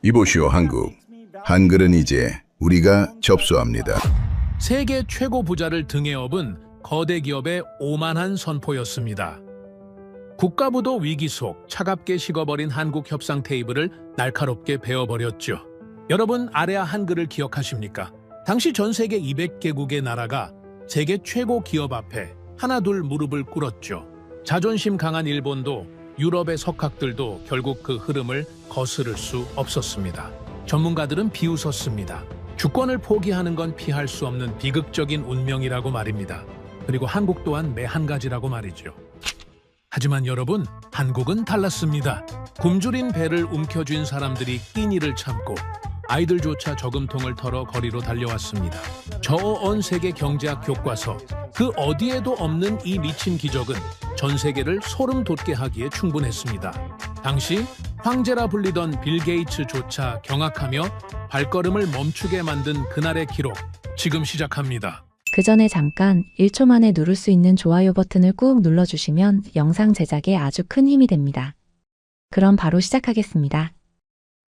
이보시오 한국. 한글은 이제 우리가 접수합니다. 세계 최고 부자를 등에 업은 거대 기업의 오만한 선포였습니다. 국가부도 위기 속 차갑게 식어버린 한국 협상 테이블을 날카롭게 베어버렸죠. 여러분, 아레아 한글을 기억하십니까? 당시 전 세계 200개국의 나라가 세계 최고 기업 앞에 하나둘 무릎을 꿇었죠. 자존심 강한 일본도 유럽의 석학들도 결국 그 흐름을 거스를 수 없었습니다. 전문가들은 비웃었습니다. 주권을 포기하는 건 피할 수 없는 비극적인 운명이라고 말입니다. 그리고 한국 또한 매 한 가지라고 말이죠. 하지만 여러분, 한국은 달랐습니다. 굶주린 배를 움켜쥔 사람들이 끼니를 참고 아이들조차 저금통을 털어 거리로 달려왔습니다. 저온 세계 경제학 교과서, 그 어디에도 없는 이 미친 기적은 전 세계를 소름 돋게 하기에 충분했습니다. 당시 황제라 불리던 빌 게이츠조차 경악하며 발걸음을 멈추게 만든 그날의 기록, 지금 시작합니다. 그 전에 잠깐 1초 만에 누를 수 있는 좋아요 버튼을 꾹 눌러주시면 영상 제작에 아주 큰 힘이 됩니다. 그럼 바로 시작하겠습니다.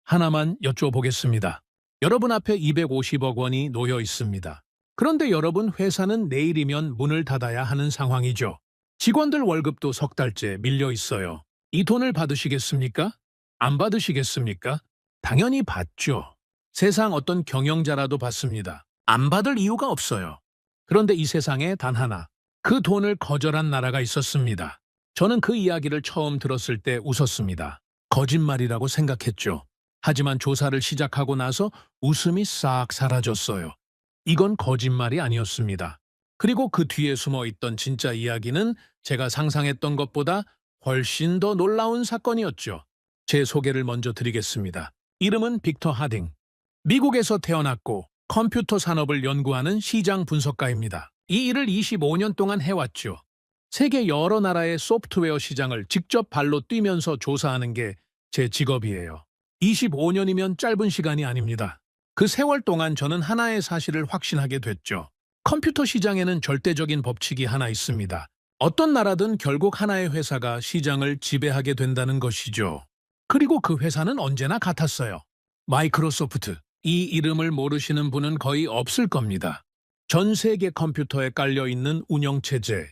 하나만 여쭤보겠습니다. 여러분 앞에 250억 원이 놓여 있습니다. 그런데 여러분, 회사는 내일이면 문을 닫아야 하는 상황이죠. 직원들 월급도 석 달째 밀려 있어요. 이 돈을 받으시겠습니까? 안 받으시겠습니까? 당연히 받죠. 세상 어떤 경영자라도 받습니다. 안 받을 이유가 없어요. 그런데 이 세상에 단 하나, 그 돈을 거절한 나라가 있었습니다. 저는 그 이야기를 처음 들었을 때 웃었습니다. 거짓말이라고 생각했죠. 하지만 조사를 시작하고 나서 웃음이 싹 사라졌어요. 이건 거짓말이 아니었습니다. 그리고 그 뒤에 숨어 있던 진짜 이야기는 제가 상상했던 것보다 훨씬 더 놀라운 사건이었죠. 제 소개를 먼저 드리겠습니다. 이름은 빅터 하딩. 미국에서 태어났고 컴퓨터 산업을 연구하는 시장 분석가입니다. 이 일을 25년 동안 해왔죠. 세계 여러 나라의 소프트웨어 시장을 직접 발로 뛰면서 조사하는 게 제 직업이에요. 25년이면 짧은 시간이 아닙니다. 그 세월 동안 저는 하나의 사실을 확신하게 됐죠. 컴퓨터 시장에는 절대적인 법칙이 하나 있습니다. 어떤 나라든 결국 하나의 회사가 시장을 지배하게 된다는 것이죠. 그리고 그 회사는 언제나 같았어요. 마이크로소프트. 이 이름을 모르시는 분은 거의 없을 겁니다. 전 세계 컴퓨터에 깔려있는 운영체제,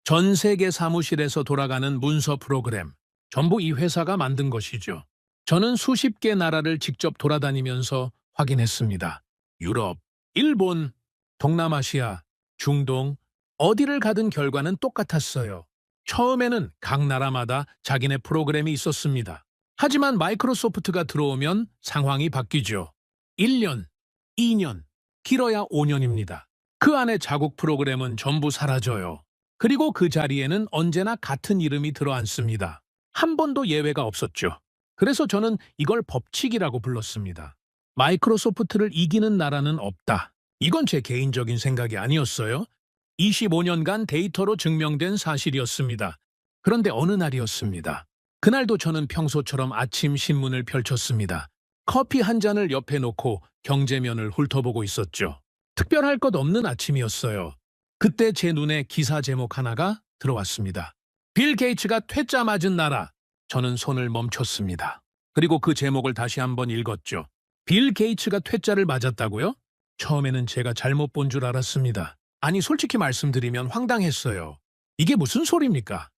전 세계 사무실에서 돌아가는 문서 프로그램, 전부 이 회사가 만든 것이죠. 저는 수십 개 나라를 직접 돌아다니면서 확인했습니다. 유럽, 일본, 동남아시아, 중동, 어디를 가든 결과는 똑같았어요. 처음에는 각 나라마다 자기네 프로그램이 있었습니다. 하지만 마이크로소프트가 들어오면 상황이 바뀌죠. 1년, 2년, 길어야 5년입니다. 그 안에 자국 프로그램은 전부 사라져요. 그리고 그 자리에는 언제나 같은 이름이 들어앉습니다. 한 번도 예외가 없었죠. 그래서 저는 이걸 법칙이라고 불렀습니다. 마이크로소프트를 이기는 나라는 없다. 이건 제 개인적인 생각이 아니었어요. 25년간 데이터로 증명된 사실이었습니다. 그런데 어느 날이었습니다. 그날도 저는 평소처럼 아침 신문을 펼쳤습니다. 커피 한 잔을 옆에 놓고 경제면을 훑어보고 있었죠. 특별할 것 없는 아침이었어요. 그때 제 눈에 기사 제목 하나가 들어왔습니다. 빌 게이츠가 퇴짜 맞은 나라. 저는 손을 멈췄습니다. 그리고 그 제목을 다시 한번 읽었죠. 빌 게이츠가 퇴짜를 맞았다고요? 처음에는 제가 잘못 본 줄 알았습니다. 아니, 솔직히 말씀드리면 황당했어요. 이게 무슨 소리입니까?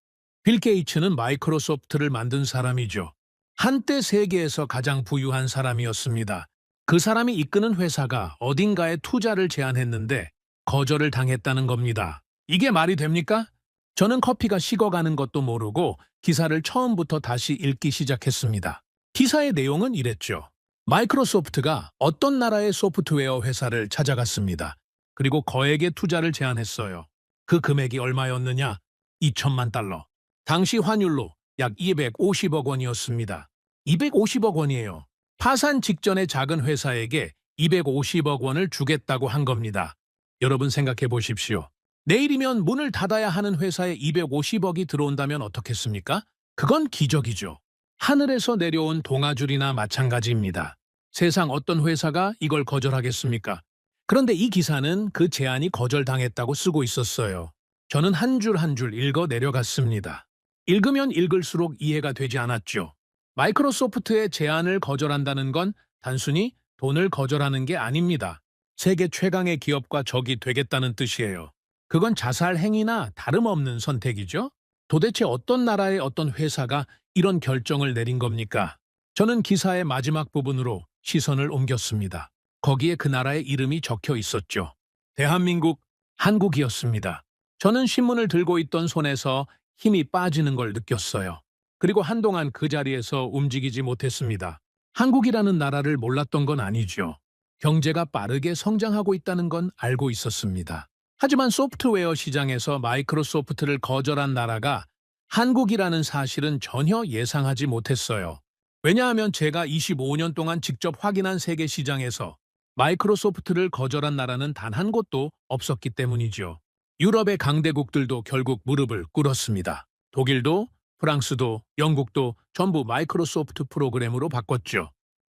빌 게이츠는 마이크로소프트를 만든 사람이죠. 한때 세계에서 가장 부유한 사람이었습니다. 그 사람이 이끄는 회사가 어딘가에 투자를 제안했는데 거절을 당했다는 겁니다. 이게 말이 됩니까? 저는 커피가 식어가는 것도 모르고 기사를 처음부터 다시 읽기 시작했습니다. 기사의 내용은 이랬죠. 마이크로소프트가 어떤 나라의 소프트웨어 회사를 찾아갔습니다. 그리고 거액의 투자를 제안했어요. 그 금액이 얼마였느냐? 2천만 달러. 당시 환율로 약 250억 원이었습니다. 250억 원이에요. 파산 직전의 작은 회사에게 250억 원을 주겠다고 한 겁니다. 여러분, 생각해 보십시오. 내일이면 문을 닫아야 하는 회사에 250억이 들어온다면 어떻겠습니까? 그건 기적이죠. 하늘에서 내려온 동아줄이나 마찬가지입니다. 세상 어떤 회사가 이걸 거절하겠습니까? 그런데 이 기사는 그 제안이 거절당했다고 쓰고 있었어요. 저는 한 줄 한 줄 읽어 내려갔습니다. 읽으면 읽을수록 이해가 되지 않았죠. 마이크로소프트의 제안을 거절한다는 건 단순히 돈을 거절하는 게 아닙니다. 세계 최강의 기업과 적이 되겠다는 뜻이에요. 그건 자살 행위나 다름없는 선택이죠. 도대체 어떤 나라의 어떤 회사가 이런 결정을 내린 겁니까? 저는 기사의 마지막 부분으로 시선을 옮겼습니다. 거기에 그 나라의 이름이 적혀 있었죠. 대한민국, 한국이었습니다. 저는 신문을 들고 있던 손에서 힘이 빠지는 걸 느꼈어요. 그리고 한동안 그 자리에서 움직이지 못했습니다. 한국이라는 나라를 몰랐던 건 아니죠. 경제가 빠르게 성장하고 있다는 건 알고 있었습니다. 하지만 소프트웨어 시장에서 마이크로소프트를 거절한 나라가 한국이라는 사실은 전혀 예상하지 못했어요. 왜냐하면 제가 25년 동안 직접 확인한 세계 시장에서 마이크로소프트를 거절한 나라는 단 한 곳도 없었기 때문이죠. 유럽의 강대국들도 결국 무릎을 꿇었습니다. 독일도, 프랑스도, 영국도 전부 마이크로소프트 프로그램으로 바꿨죠.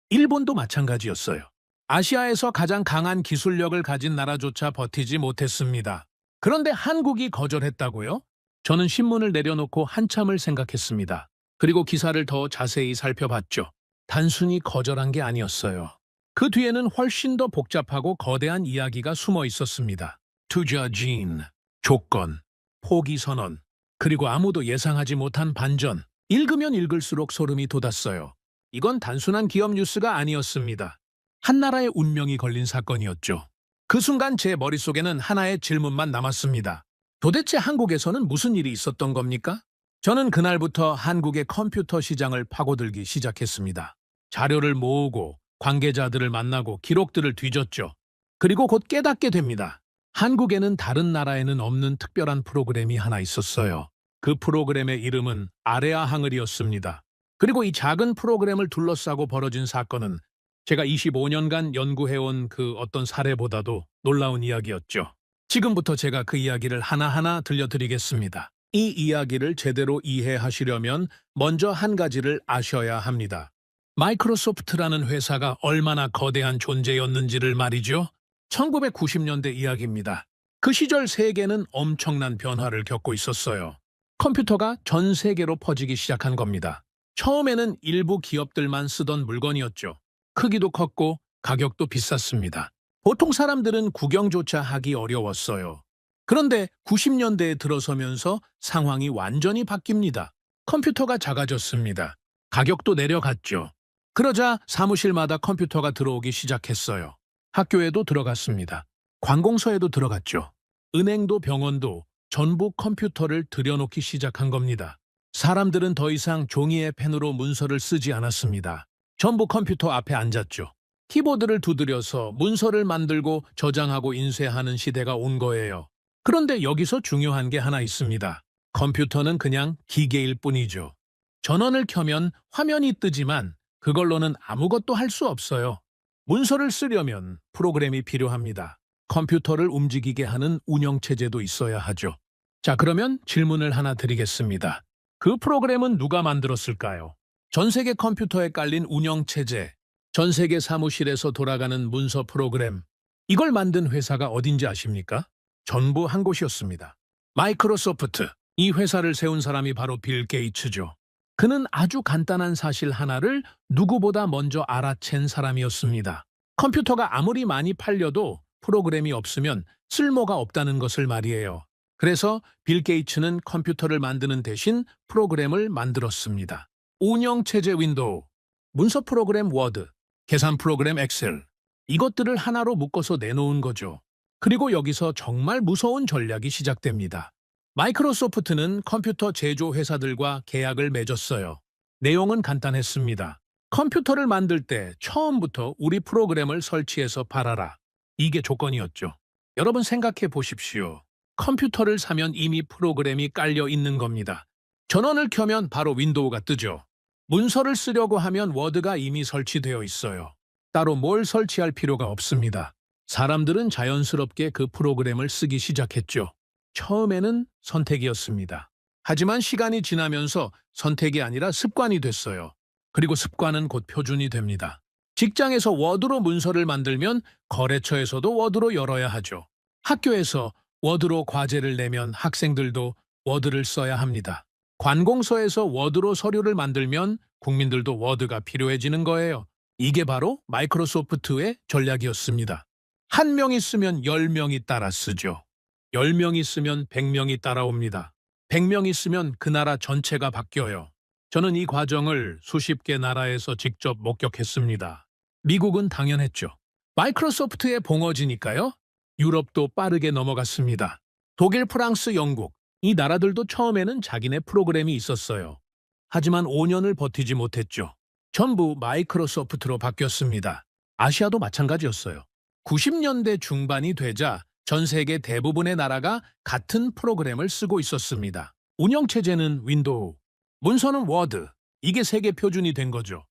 일본도 마찬가지였어요. 아시아에서 가장 강한 기술력을 가진 나라조차 버티지 못했습니다. 그런데 한국이 거절했다고요? 저는 신문을 내려놓고 한참을 생각했습니다. 그리고 기사를 더 자세히 살펴봤죠. 단순히 거절한 게 아니었어요. 그 뒤에는 훨씬 더 복잡하고 거대한 이야기가 숨어 있었습니다. 투자 지인, 조건, 포기 선언, 그리고 아무도 예상하지 못한 반전. 읽으면 읽을수록 소름이 돋았어요. 이건 단순한 기업 뉴스가 아니었습니다. 한 나라의 운명이 걸린 사건이었죠. 그 순간 제 머릿속에는 하나의 질문만 남았습니다. 도대체 한국에서는 무슨 일이 있었던 겁니까? 저는 그날부터 한국의 컴퓨터 시장을 파고들기 시작했습니다. 자료를 모으고 관계자들을 만나고 기록들을 뒤졌죠. 그리고 곧 깨닫게 됩니다. 한국에는 다른 나라에는 없는 특별한 프로그램이 하나 있었어요. 그 프로그램의 이름은 아레아 항을이었습니다. 그리고 이 작은 프로그램을 둘러싸고 벌어진 사건은 제가 25년간 연구해온 그 어떤 사례보다도 놀라운 이야기였죠. 지금부터 제가 그 이야기를 하나하나 들려드리겠습니다. 이 이야기를 제대로 이해하시려면 먼저 한 가지를 아셔야 합니다. 마이크로소프트라는 회사가 얼마나 거대한 존재였는지를 말이죠. 1990년대 이야기입니다. 그 시절 세계는 엄청난 변화를 겪고 있었어요. 컴퓨터가 전 세계로 퍼지기 시작한 겁니다. 처음에는 일부 기업들만 쓰던 물건이었죠. 크기도 컸고 가격도 비쌌습니다. 보통 사람들은 구경조차 하기 어려웠어요. 그런데 90년대에 들어서면서 상황이 완전히 바뀝니다. 컴퓨터가 작아졌습니다. 가격도 내려갔죠. 그러자 사무실마다 컴퓨터가 들어오기 시작했어요. 학교에도 들어갔습니다. 관공서에도 들어갔죠. 은행도 병원도 전부 컴퓨터를 들여놓기 시작한 겁니다. 사람들은 더 이상 종이에 펜으로 문서를 쓰지 않았습니다. 전부 컴퓨터 앞에 앉았죠. 키보드를 두드려서 문서를 만들고 저장하고 인쇄하는 시대가 온 거예요. 그런데 여기서 중요한 게 하나 있습니다. 컴퓨터는 그냥 기계일 뿐이죠. 전원을 켜면 화면이 뜨지만 그걸로는 아무것도 할 수 없어요. 문서를 쓰려면 프로그램이 필요합니다. 컴퓨터를 움직이게 하는 운영체제도 있어야 하죠. 자, 그러면 질문을 하나 드리겠습니다. 그 프로그램은 누가 만들었을까요? 전 세계 컴퓨터에 깔린 운영체제, 전 세계 사무실에서 돌아가는 문서 프로그램, 이걸 만든 회사가 어딘지 아십니까? 전부 한 곳이었습니다. 마이크로소프트. 이 회사를 세운 사람이 바로 빌 게이츠죠. 그는 아주 간단한 사실 하나를 누구보다 먼저 알아챈 사람이었습니다. 컴퓨터가 아무리 많이 팔려도 프로그램이 없으면 쓸모가 없다는 것을 말이에요. 그래서 빌 게이츠는 컴퓨터를 만드는 대신 프로그램을 만들었습니다. 운영체제 윈도우, 문서 프로그램 워드, 계산 프로그램 엑셀, 이것들을 하나로 묶어서 내놓은 거죠. 그리고 여기서 정말 무서운 전략이 시작됩니다. 마이크로소프트는 컴퓨터 제조 회사들과 계약을 맺었어요. 내용은 간단했습니다. 컴퓨터를 만들 때 처음부터 우리 프로그램을 설치해서 팔아라. 이게 조건이었죠. 여러분 생각해 보십시오. 컴퓨터를 사면 이미 프로그램이 깔려 있는 겁니다. 전원을 켜면 바로 윈도우가 뜨죠. 문서를 쓰려고 하면 워드가 이미 설치되어 있어요. 따로 뭘 설치할 필요가 없습니다. 사람들은 자연스럽게 그 프로그램을 쓰기 시작했죠. 처음에는 선택이었습니다. 하지만 시간이 지나면서 선택이 아니라 습관이 됐어요. 그리고 습관은 곧 표준이 됩니다. 직장에서 워드로 문서를 만들면 거래처에서도 워드로 열어야 하죠. 학교에서 워드로 과제를 내면 학생들도 워드를 써야 합니다. 관공서에서 워드로 서류를 만들면 국민들도 워드가 필요해지는 거예요. 이게 바로 마이크로소프트의 전략이었습니다. 한 명이 쓰면 10명이 따라 쓰죠. 10명이 쓰면 100명이 따라옵니다. 100명이 쓰면 그 나라 전체가 바뀌어요. 저는 이 과정을 수십 개 나라에서 직접 목격했습니다. 미국은 당연했죠. 마이크로소프트의 봉어지니까요. 유럽도 빠르게 넘어갔습니다. 독일, 프랑스, 영국, 이 나라들도 처음에는 자기네 프로그램이 있었어요. 하지만 5년을 버티지 못했죠. 전부 마이크로소프트로 바뀌었습니다. 아시아도 마찬가지였어요. 90년대 중반이 되자 전 세계 대부분의 나라가 같은 프로그램을 쓰고 있었습니다. 운영체제는 윈도우, 문서는 워드, 이게 세계 표준이 된 거죠.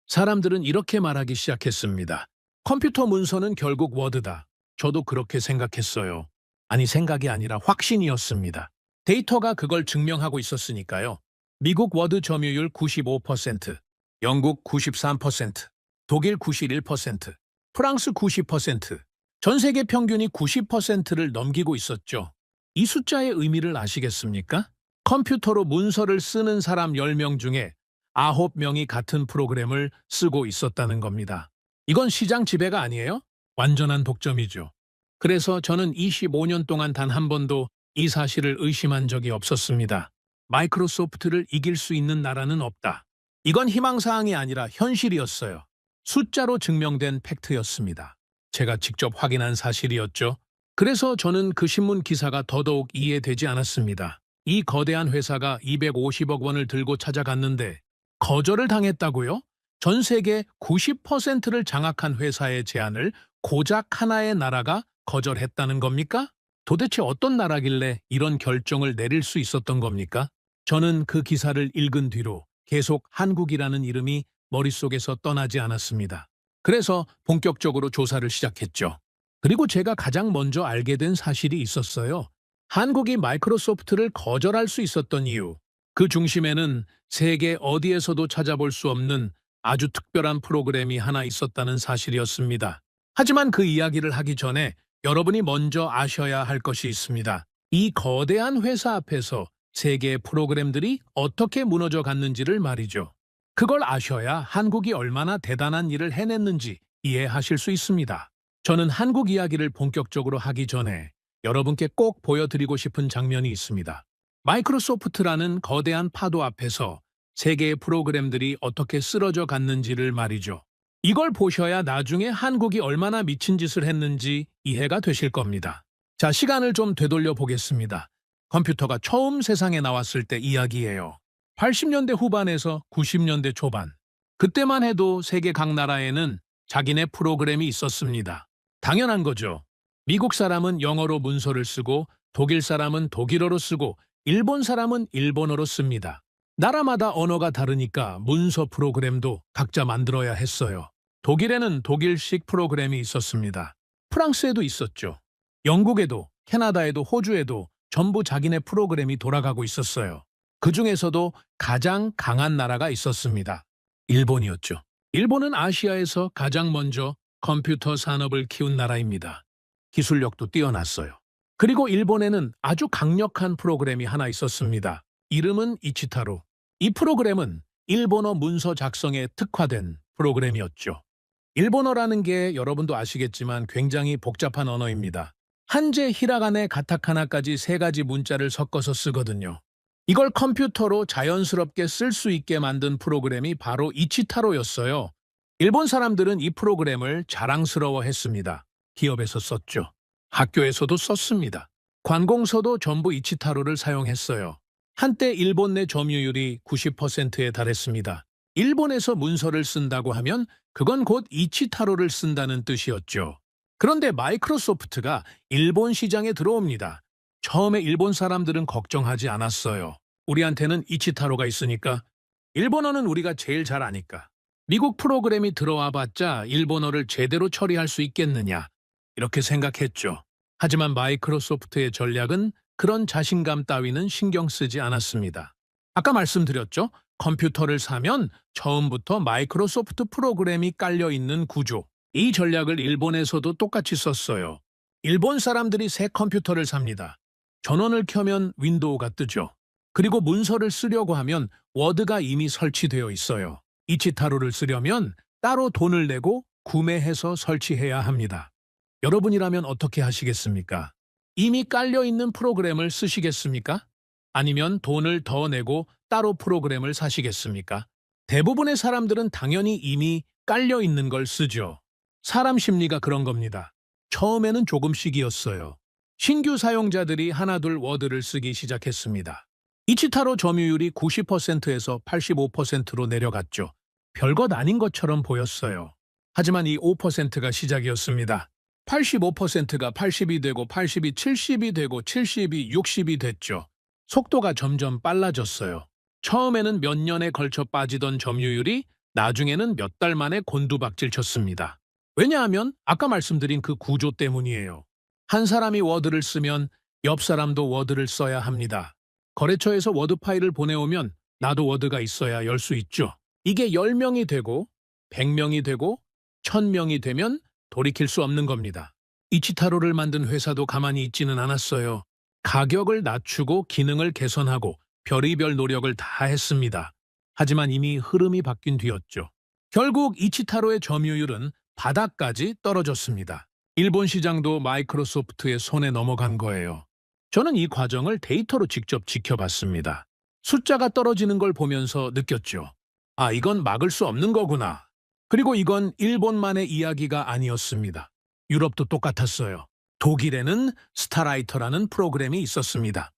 사람들은 이렇게 말하기 시작했습니다. 컴퓨터 문서는 결국 워드다. 저도 그렇게 생각했어요. 아니, 생각이 아니라 확신이었습니다. 데이터가 그걸 증명하고 있었으니까요. 미국 워드 점유율 95%, 영국 93%, 독일 91%, 프랑스 90%, 전 세계 평균이 90%를 넘기고 있었죠. 이 숫자의 의미를 아시겠습니까? 컴퓨터로 문서를 쓰는 사람 10명 중에 9명이 같은 프로그램을 쓰고 있었다는 겁니다. 이건 시장 지배가 아니에요? 완전한 독점이죠. 그래서 저는 25년 동안 단 한 번도 이 사실을 의심한 적이 없었습니다. 마이크로소프트를 이길 수 있는 나라는 없다. 이건 희망사항이 아니라 현실이었어요. 숫자로 증명된 팩트였습니다. 제가 직접 확인한 사실이었죠. 그래서 저는 그 신문 기사가 더더욱 이해되지 않았습니다. 이 거대한 회사가 250억 원을 들고 찾아갔는데 거절을 당했다고요? 전 세계 90%를 장악한 회사의 제안을 고작 하나의 나라가 거절했다는 겁니까? 도대체 어떤 나라길래 이런 결정을 내릴 수 있었던 겁니까? 저는 그 기사를 읽은 뒤로 계속 한국이라는 이름이 머릿속에서 떠나지 않았습니다. 그래서 본격적으로 조사를 시작했죠. 그리고 제가 가장 먼저 알게 된 사실이 있었어요. 한국이 마이크로소프트를 거절할 수 있었던 이유. 그 중심에는 세계 어디에서도 찾아볼 수 없는 아주 특별한 프로그램이 하나 있었다는 사실이었습니다. 하지만 그 이야기를 하기 전에 여러분이 먼저 아셔야 할 것이 있습니다. 이 거대한 회사 앞에서 세계의 프로그램들이 어떻게 무너져 갔는지를 말이죠. 그걸 아셔야 한국이 얼마나 대단한 일을 해냈는지 이해하실 수 있습니다. 저는 한국 이야기를 본격적으로 하기 전에 여러분께 꼭 보여드리고 싶은 장면이 있습니다. 마이크로소프트라는 거대한 파도 앞에서 세계의 프로그램들이 어떻게 쓰러져 갔는지를 말이죠. 이걸 보셔야 나중에 한국이 얼마나 미친 짓을 했는지 이해가 되실 겁니다. 자, 시간을 좀 되돌려 보겠습니다. 컴퓨터가 처음 세상에 나왔을 때 이야기예요. 80년대 후반에서 90년대 초반. 그때만 해도 세계 각 나라에는 자기네 프로그램이 있었습니다. 당연한 거죠. 미국 사람은 영어로 문서를 쓰고 독일 사람은 독일어로 쓰고 일본 사람은 일본어로 씁니다. 나라마다 언어가 다르니까 문서 프로그램도 각자 만들어야 했어요. 독일에는 독일식 프로그램이 있었습니다. 프랑스에도 있었죠. 영국에도, 캐나다에도, 호주에도 전부 자기네 프로그램이 돌아가고 있었어요. 그 중에서도 가장 강한 나라가 있었습니다. 일본이었죠. 일본은 아시아에서 가장 먼저 컴퓨터 산업을 키운 나라입니다. 기술력도 뛰어났어요. 그리고 일본에는 아주 강력한 프로그램이 하나 있었습니다. 이름은 이치타로. 이 프로그램은 일본어 문서 작성에 특화된 프로그램이었죠. 일본어라는 게 여러분도 아시겠지만 굉장히 복잡한 언어입니다. 한제, 히라가네, 가타카나까지 3가지 문자를 섞어서 쓰거든요. 이걸 컴퓨터로 자연스럽게 쓸 수 있게 만든 프로그램이 바로 이치타로였어요. 일본 사람들은 이 프로그램을 자랑스러워했습니다. 기업에서 썼죠. 학교에서도 썼습니다. 관공서도 전부 이치타로를 사용했어요. 한때 일본 내 점유율이 90%에 달했습니다. 일본에서 문서를 쓴다고 하면 그건 곧 이치타로를 쓴다는 뜻이었죠. 그런데 마이크로소프트가 일본 시장에 들어옵니다. 처음에 일본 사람들은 걱정하지 않았어요. 우리한테는 이치타로가 있으니까, 일본어는 우리가 제일 잘 아니까. 미국 프로그램이 들어와 봤자 일본어를 제대로 처리할 수 있겠느냐, 이렇게 생각했죠. 하지만 마이크로소프트의 전략은 그런 자신감 따위는 신경 쓰지 않았습니다. 아까 말씀드렸죠? 컴퓨터를 사면 처음부터 마이크로소프트 프로그램이 깔려있는 구조. 이 전략을 일본에서도 똑같이 썼어요. 일본 사람들이 새 컴퓨터를 삽니다. 전원을 켜면 윈도우가 뜨죠. 그리고 문서를 쓰려고 하면 워드가 이미 설치되어 있어요. 이치타로를 쓰려면 따로 돈을 내고 구매해서 설치해야 합니다. 여러분이라면 어떻게 하시겠습니까? 이미 깔려있는 프로그램을 쓰시겠습니까? 아니면 돈을 더 내고 따로 프로그램을 사시겠습니까? 대부분의 사람들은 당연히 이미 깔려있는 걸 쓰죠. 사람 심리가 그런 겁니다. 처음에는 조금씩이었어요. 신규 사용자들이 하나둘 워드를 쓰기 시작했습니다. 이치타로 점유율이 90%에서 85%로 내려갔죠. 별것 아닌 것처럼 보였어요. 하지만 이 5%가 시작이었습니다. 85%가 80이 되고 80이 70이 되고 70이 60이 됐죠. 속도가 점점 빨라졌어요. 처음에는 몇 년에 걸쳐 빠지던 점유율이 나중에는 몇 달 만에 곤두박질 쳤습니다. 왜냐하면 아까 말씀드린 그 구조 때문이에요. 한 사람이 워드를 쓰면 옆 사람도 워드를 써야 합니다. 거래처에서 워드 파일을 보내오면 나도 워드가 있어야 열 수 있죠. 이게 10명이 되고 100명이 되고 1000명이 되면 돌이킬 수 없는 겁니다. 이치타로를 만든 회사도 가만히 있지는 않았어요. 가격을 낮추고 기능을 개선하고 별의별 노력을 다 했습니다. 하지만 이미 흐름이 바뀐 뒤였죠. 결국 이치타로의 점유율은 바닥까지 떨어졌습니다. 일본 시장도 마이크로소프트의 손에 넘어간 거예요. 저는 이 과정을 데이터로 직접 지켜봤습니다. 숫자가 떨어지는 걸 보면서 느꼈죠. 아, 이건 막을 수 없는 거구나. 그리고 이건 일본만의 이야기가 아니었습니다. 유럽도 똑같았어요. 독일에는 스타라이터라는 프로그램이 있었습니다.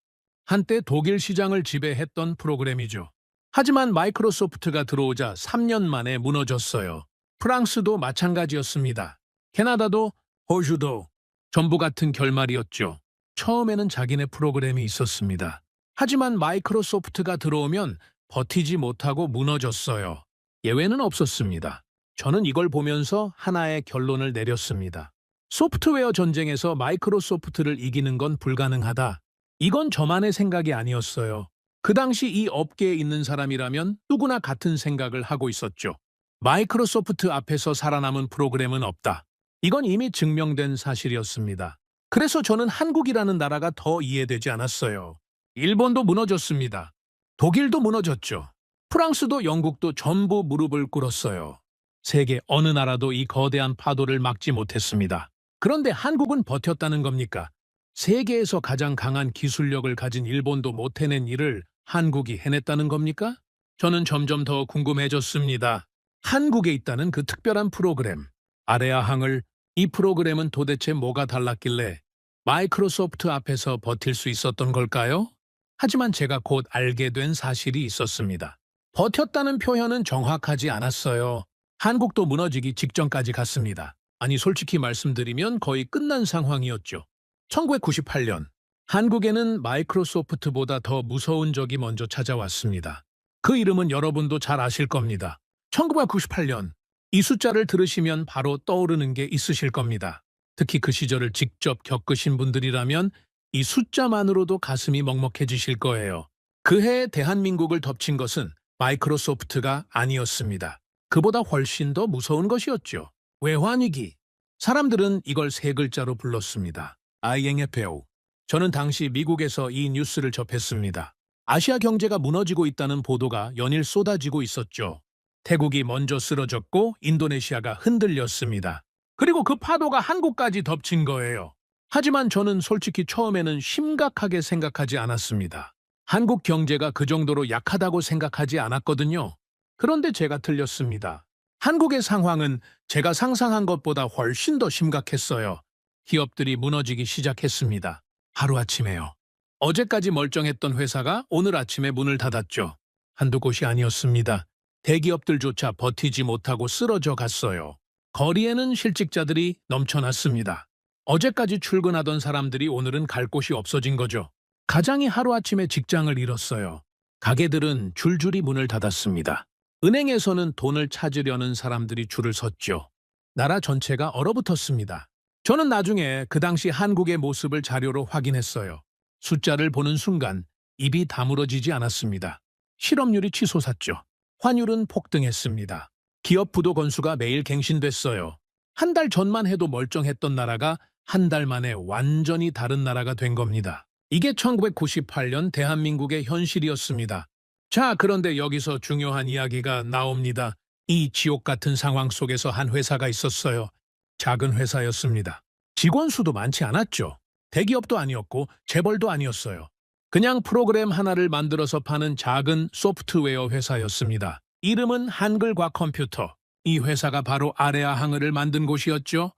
한때 독일 시장을 지배했던 프로그램이죠. 하지만 마이크로소프트가 들어오자 3년 만에 무너졌어요. 프랑스도 마찬가지였습니다. 캐나다도 호주도 전부 같은 결말이었죠. 처음에는 자기네 프로그램이 있었습니다. 하지만 마이크로소프트가 들어오면 버티지 못하고 무너졌어요. 예외는 없었습니다. 저는 이걸 보면서 하나의 결론을 내렸습니다. 소프트웨어 전쟁에서 마이크로소프트를 이기는 건 불가능하다. 이건 저만의 생각이 아니었어요. 그 당시 이 업계에 있는 사람이라면 누구나 같은 생각을 하고 있었죠. 마이크로소프트 앞에서 살아남은 프로그램은 없다. 이건 이미 증명된 사실이었습니다. 그래서 저는 한국이라는 나라가 더 이해되지 않았어요. 일본도 무너졌습니다. 독일도 무너졌죠. 프랑스도 영국도 전부 무릎을 꿇었어요. 세계 어느 나라도 이 거대한 파도를 막지 못했습니다. 그런데 한국은 버텼다는 겁니까? 세계에서 가장 강한 기술력을 가진 일본도 못 해낸 일을 한국이 해냈다는 겁니까? 저는 점점 더 궁금해졌습니다. 한국에 있다는 그 특별한 프로그램, 아레아항을 이 프로그램은 도대체 뭐가 달랐길래 마이크로소프트 앞에서 버틸 수 있었던 걸까요? 하지만 제가 곧 알게 된 사실이 있었습니다. 버텼다는 표현은 정확하지 않았어요. 한국도 무너지기 직전까지 갔습니다. 아니, 솔직히 말씀드리면 거의 끝난 상황이었죠. 1998년, 한국에는 마이크로소프트보다 더 무서운 적이 먼저 찾아왔습니다. 그 이름은 여러분도 잘 아실 겁니다. 1998년, 이 숫자를 들으시면 바로 떠오르는 게 있으실 겁니다. 특히 그 시절을 직접 겪으신 분들이라면 이 숫자만으로도 가슴이 먹먹해지실 거예요. 그해 대한민국을 덮친 것은 마이크로소프트가 아니었습니다. 그보다 훨씬 더 무서운 것이었죠. 외환위기. 사람들은 이걸 세 글자로 불렀습니다. IMF요. 저는 당시 미국에서 이 뉴스를 접했습니다. 아시아 경제가 무너지고 있다는 보도가 연일 쏟아지고 있었죠. 태국이 먼저 쓰러졌고 인도네시아가 흔들렸습니다. 그리고 그 파도가 한국까지 덮친 거예요. 하지만 저는 솔직히 처음에는 심각하게 생각하지 않았습니다. 한국 경제가 그 정도로 약하다고 생각하지 않았거든요. 그런데 제가 틀렸습니다. 한국의 상황은 제가 상상한 것보다 훨씬 더 심각했어요. 기업들이 무너지기 시작했습니다. 하루아침에요. 어제까지 멀쩡했던 회사가 오늘 아침에 문을 닫았죠. 한두 곳이 아니었습니다. 대기업들조차 버티지 못하고 쓰러져 갔어요. 거리에는 실직자들이 넘쳐났습니다. 어제까지 출근하던 사람들이 오늘은 갈 곳이 없어진 거죠. 가장이 하루아침에 직장을 잃었어요. 가게들은 줄줄이 문을 닫았습니다. 은행에서는 돈을 찾으려는 사람들이 줄을 섰죠. 나라 전체가 얼어붙었습니다. 저는 나중에 그 당시 한국의 모습을 자료로 확인했어요. 숫자를 보는 순간 입이 다물어지지 않았습니다. 실업률이 치솟았죠. 환율은 폭등했습니다. 기업 부도 건수가 매일 갱신됐어요. 한 달 전만 해도 멀쩡했던 나라가 한 달 만에 완전히 다른 나라가 된 겁니다. 이게 1998년 대한민국의 현실이었습니다. 자, 그런데 여기서 중요한 이야기가 나옵니다. 이 지옥 같은 상황 속에서 한 회사가 있었어요. 작은 회사였습니다. 직원 수도 많지 않았죠. 대기업도 아니었고 재벌도 아니었어요. 그냥 프로그램 하나를 만들어서 파는 작은 소프트웨어 회사였습니다. 이름은 한글과 컴퓨터. 이 회사가 바로 아레아 항을을 만든 곳이었죠.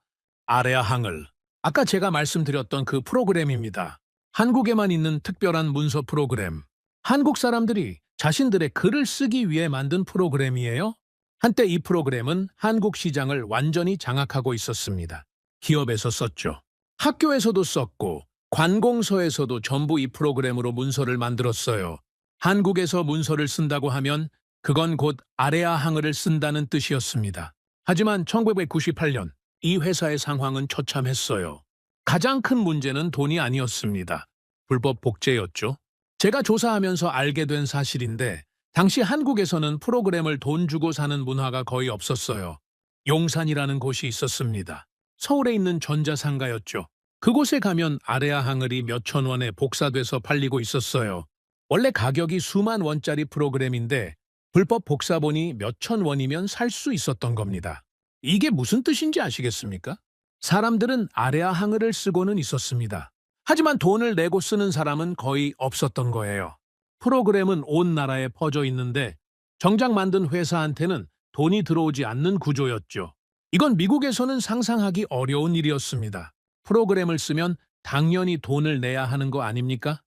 아레아 항을. 아까 제가 말씀드렸던 그 프로그램입니다. 한국에만 있는 특별한 문서 프로그램. 한국 사람들이 자신들의 글을 쓰기 위해 만든 프로그램이에요. 한때 이 프로그램은 한국 시장을 완전히 장악하고 있었습니다. 기업에서 썼죠. 학교에서도 썼고 관공서에서도 전부 이 프로그램으로 문서를 만들었어요. 한국에서 문서를 쓴다고 하면 그건 곧 아레아 항을을 쓴다는 뜻이었습니다. 하지만 1998년 이 회사의 상황은 처참했어요. 가장 큰 문제는 돈이 아니었습니다. 불법 복제였죠. 제가 조사하면서 알게 된 사실인데 당시 한국에서는 프로그램을 돈 주고 사는 문화가 거의 없었어요. 용산이라는 곳이 있었습니다. 서울에 있는 전자상가였죠. 그곳에 가면 아레아 항을이 몇천 원에 복사돼서 팔리고 있었어요. 원래 가격이 수만 원짜리 프로그램인데 불법 복사본이 몇천 원이면 살 수 있었던 겁니다. 이게 무슨 뜻인지 아시겠습니까? 사람들은 아레아 항을을 쓰고는 있었습니다. 하지만 돈을 내고 쓰는 사람은 거의 없었던 거예요. 프로그램은 온 나라에 퍼져 있는데 정작 만든 회사한테는 돈이 들어오지 않는 구조였죠. 이건 미국에서는 상상하기 어려운 일이었습니다. 프로그램을 쓰면 당연히 돈을 내야 하는 거 아닙니까?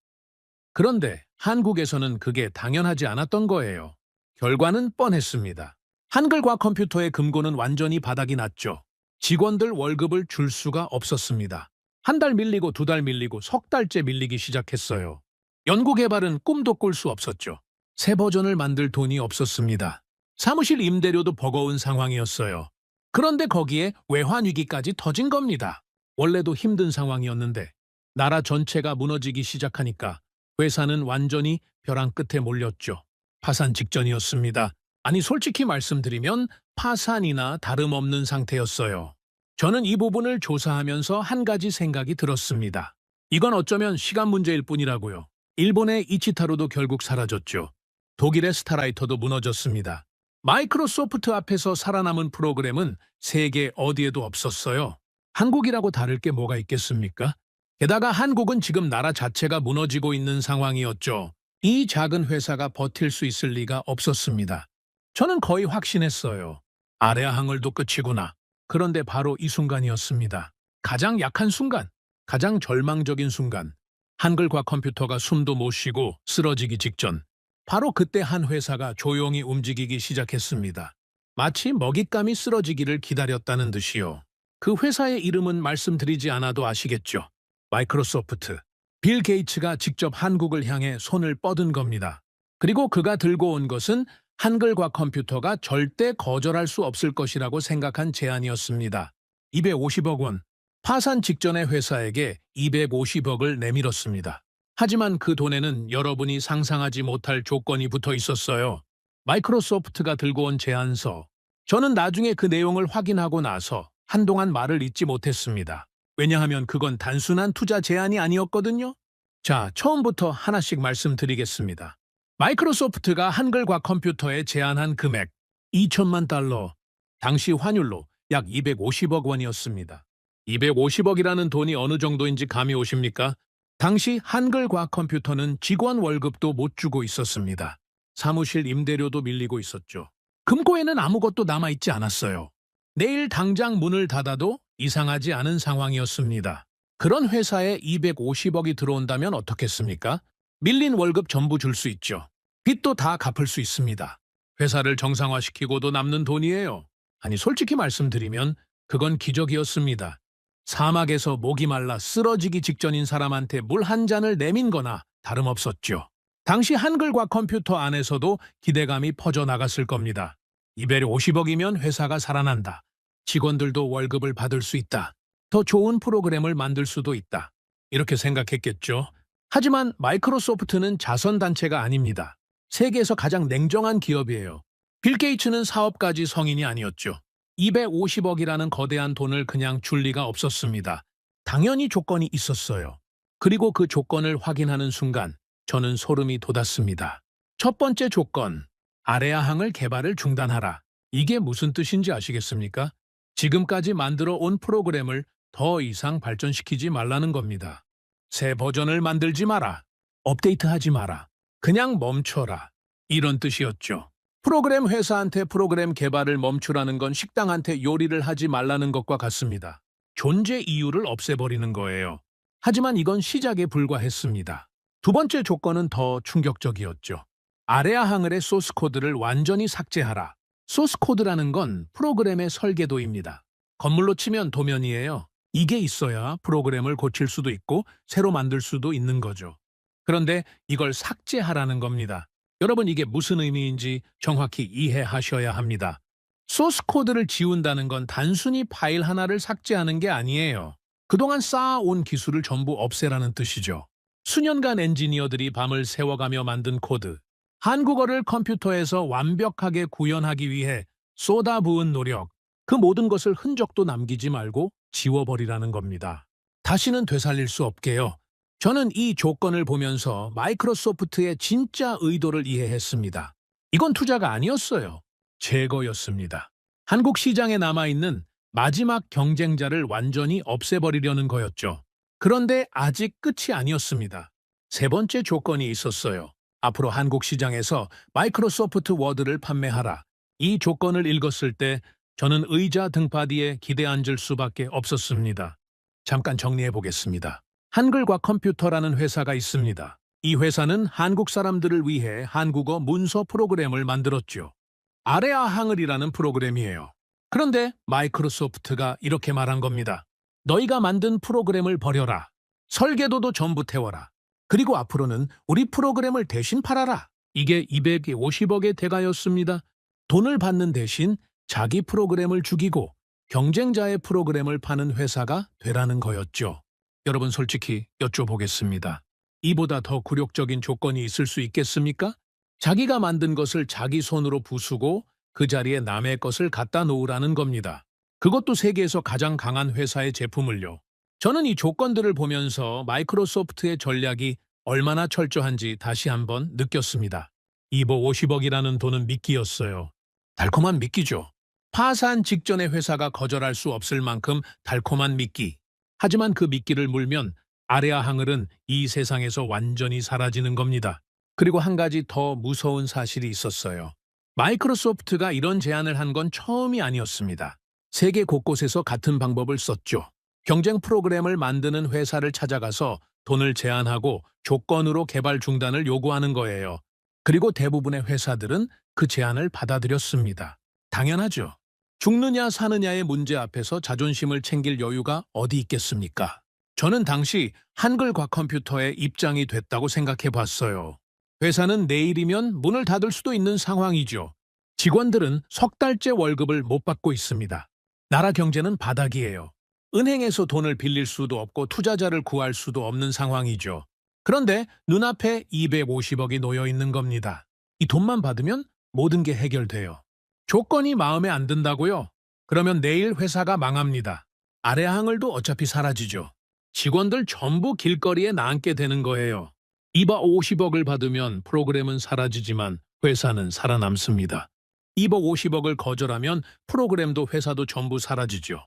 그런데 한국에서는 그게 당연하지 않았던 거예요. 결과는 뻔했습니다. 한글과 컴퓨터의 금고는 완전히 바닥이 났죠. 직원들 월급을 줄 수가 없었습니다. 한 달 밀리고 두 달 밀리고 석 달째 밀리기 시작했어요. 연구개발은 꿈도 꿀 수 없었죠. 새 버전을 만들 돈이 없었습니다. 사무실 임대료도 버거운 상황이었어요. 그런데 거기에 외환위기까지 터진 겁니다. 원래도 힘든 상황이었는데 나라 전체가 무너지기 시작하니까 회사는 완전히 벼랑 끝에 몰렸죠. 파산 직전이었습니다. 아니 솔직히 말씀드리면 파산이나 다름없는 상태였어요. 저는 이 부분을 조사하면서 한 가지 생각이 들었습니다. 이건 어쩌면 시간 문제일 뿐이라고요. 일본의 이치타로도 결국 사라졌죠. 독일의 스타라이터도 무너졌습니다. 마이크로소프트 앞에서 살아남은 프로그램은 세계 어디에도 없었어요. 한국이라고 다를 게 뭐가 있겠습니까? 게다가 한국은 지금 나라 자체가 무너지고 있는 상황이었죠. 이 작은 회사가 버틸 수 있을 리가 없었습니다. 저는 거의 확신했어요. 아레아 항을도 끝이구나. 그런데 바로 이 순간이었습니다. 가장 약한 순간, 가장 절망적인 순간, 한글과 컴퓨터가 숨도 못 쉬고 쓰러지기 직전, 바로 그때 한 회사가 조용히 움직이기 시작했습니다. 마치 먹잇감이 쓰러지기를 기다렸다는 듯이요. 그 회사의 이름은 말씀드리지 않아도 아시겠죠. 마이크로소프트. 빌 게이츠가 직접 한국을 향해 손을 뻗은 겁니다. 그리고 그가 들고 온 것은 한글과 컴퓨터가 절대 거절할 수 없을 것이라고 생각한 제안이었습니다. 250억 원. 파산 직전의 회사에게 250억을 내밀었습니다. 하지만 그 돈에는 여러분이 상상하지 못할 조건이 붙어 있었어요. 마이크로소프트가 들고 온 제안서. 저는 나중에 그 내용을 확인하고 나서 한동안 말을 잇지 못했습니다. 왜냐하면 그건 단순한 투자 제안이 아니었거든요. 자, 처음부터 하나씩 말씀드리겠습니다. 마이크로소프트가 한글과 컴퓨터에 제안한 금액 2천만 달러, 당시 환율로 약 250억 원이었습니다. 250억이라는 돈이 어느 정도인지 감이 오십니까? 당시 한글과 컴퓨터는 직원 월급도 못 주고 있었습니다. 사무실 임대료도 밀리고 있었죠. 금고에는 아무것도 남아있지 않았어요. 내일 당장 문을 닫아도 이상하지 않은 상황이었습니다. 그런 회사에 250억이 들어온다면 어떻겠습니까? 밀린 월급 전부 줄 수 있죠. 빚도 다 갚을 수 있습니다. 회사를 정상화시키고도 남는 돈이에요. 아니 솔직히 말씀드리면 그건 기적이었습니다. 사막에서 목이 말라 쓰러지기 직전인 사람한테 물 한 잔을 내민 거나 다름없었죠. 당시 한글과 컴퓨터 안에서도 기대감이 퍼져나갔을 겁니다. 250억이면 회사가 살아난다. 직원들도 월급을 받을 수 있다. 더 좋은 프로그램을 만들 수도 있다. 이렇게 생각했겠죠. 하지만 마이크로소프트는 자선단체가 아닙니다. 세계에서 가장 냉정한 기업이에요. 빌 게이츠는 사업가지 성인이 아니었죠. 250억이라는 거대한 돈을 그냥 줄 리가 없었습니다. 당연히 조건이 있었어요. 그리고 그 조건을 확인하는 순간 저는 소름이 돋았습니다. 첫 번째 조건, 아레아항을 개발을 중단하라. 이게 무슨 뜻인지 아시겠습니까? 지금까지 만들어 온 프로그램을 더 이상 발전시키지 말라는 겁니다. 새 버전을 만들지 마라. 업데이트하지 마라. 그냥 멈춰라. 이런 뜻이었죠. 프로그램 회사한테 프로그램 개발을 멈추라는 건 식당한테 요리를 하지 말라는 것과 같습니다. 존재 이유를 없애버리는 거예요. 하지만 이건 시작에 불과했습니다. 두 번째 조건은 더 충격적이었죠. 아레아항을의 소스 코드를 완전히 삭제하라. 소스 코드라는 건 프로그램의 설계도입니다. 건물로 치면 도면이에요. 이게 있어야 프로그램을 고칠 수도 있고 새로 만들 수도 있는 거죠. 그런데 이걸 삭제하라는 겁니다. 여러분, 이게 무슨 의미인지 정확히 이해하셔야 합니다. 소스 코드를 지운다는 건 단순히 파일 하나를 삭제하는 게 아니에요. 그동안 쌓아온 기술을 전부 없애라는 뜻이죠. 수년간 엔지니어들이 밤을 새워가며 만든 코드, 한국어를 컴퓨터에서 완벽하게 구현하기 위해 쏟아부은 노력, 그 모든 것을 흔적도 남기지 말고 지워버리라는 겁니다. 다시는 되살릴 수 없게요. 저는 이 조건을 보면서 마이크로소프트의 진짜 의도를 이해했습니다. 이건 투자가 아니었어요. 제거였습니다. 한국 시장에 남아있는 마지막 경쟁자를 완전히 없애버리려는 거였죠. 그런데 아직 끝이 아니었습니다. 세 번째 조건이 있었어요. 앞으로 한국 시장에서 마이크로소프트 워드를 판매하라. 이 조건을 읽었을 때 저는 의자 등받 위에 기대 앉을 수밖에 없었습니다. 잠깐 정리해 보겠습니다. 한글과 컴퓨터라는 회사가 있습니다. 이 회사는 한국 사람들을 위해 한국어 문서 프로그램을 만들었죠. 아레아항을이라는 프로그램이에요. 그런데 마이크로소프트가 이렇게 말한 겁니다. 너희가 만든 프로그램을 버려라. 설계도도 전부 태워라. 그리고 앞으로는 우리 프로그램을 대신 팔아라. 이게 250억의 대가였습니다. 돈을 받는 대신 자기 프로그램을 죽이고 경쟁자의 프로그램을 파는 회사가 되라는 거였죠. 여러분, 솔직히 여쭤보겠습니다. 이보다 더 굴욕적인 조건이 있을 수 있겠습니까? 자기가 만든 것을 자기 손으로 부수고 그 자리에 남의 것을 갖다 놓으라는 겁니다. 그것도 세계에서 가장 강한 회사의 제품을요. 저는 이 조건들을 보면서 마이크로소프트의 전략이 얼마나 철저한지 다시 한번 느꼈습니다. 250억이라는 돈은 미끼였어요. 달콤한 미끼죠. 파산 직전의 회사가 거절할 수 없을 만큼 달콤한 미끼. 하지만 그 미끼를 물면 아레아항을은 이 세상에서 완전히 사라지는 겁니다. 그리고 한 가지 더 무서운 사실이 있었어요. 마이크로소프트가 이런 제안을 한 건 처음이 아니었습니다. 세계 곳곳에서 같은 방법을 썼죠. 경쟁 프로그램을 만드는 회사를 찾아가서 돈을 제한하고 조건으로 개발 중단을 요구하는 거예요. 그리고 대부분의 회사들은 그 제안을 받아들였습니다. 당연하죠. 죽느냐 사느냐의 문제 앞에서 자존심을 챙길 여유가 어디 있겠습니까? 저는 당시 한글과 컴퓨터의 입장이 됐다고 생각해 봤어요. 회사는 내일이면 문을 닫을 수도 있는 상황이죠. 직원들은 석 달째 월급을 못 받고 있습니다. 나라 경제는 바닥이에요. 은행에서 돈을 빌릴 수도 없고 투자자를 구할 수도 없는 상황이죠. 그런데 눈앞에 250억이 놓여 있는 겁니다. 이 돈만 받으면 모든 게 해결돼요. 조건이 마음에 안 든다고요? 그러면 내일 회사가 망합니다. 아레아항을도 어차피 사라지죠. 직원들 전부 길거리에 나앉게 되는 거예요. 250억을 받으면 프로그램은 사라지지만 회사는 살아남습니다. 250억을 거절하면 프로그램도 회사도 전부 사라지죠.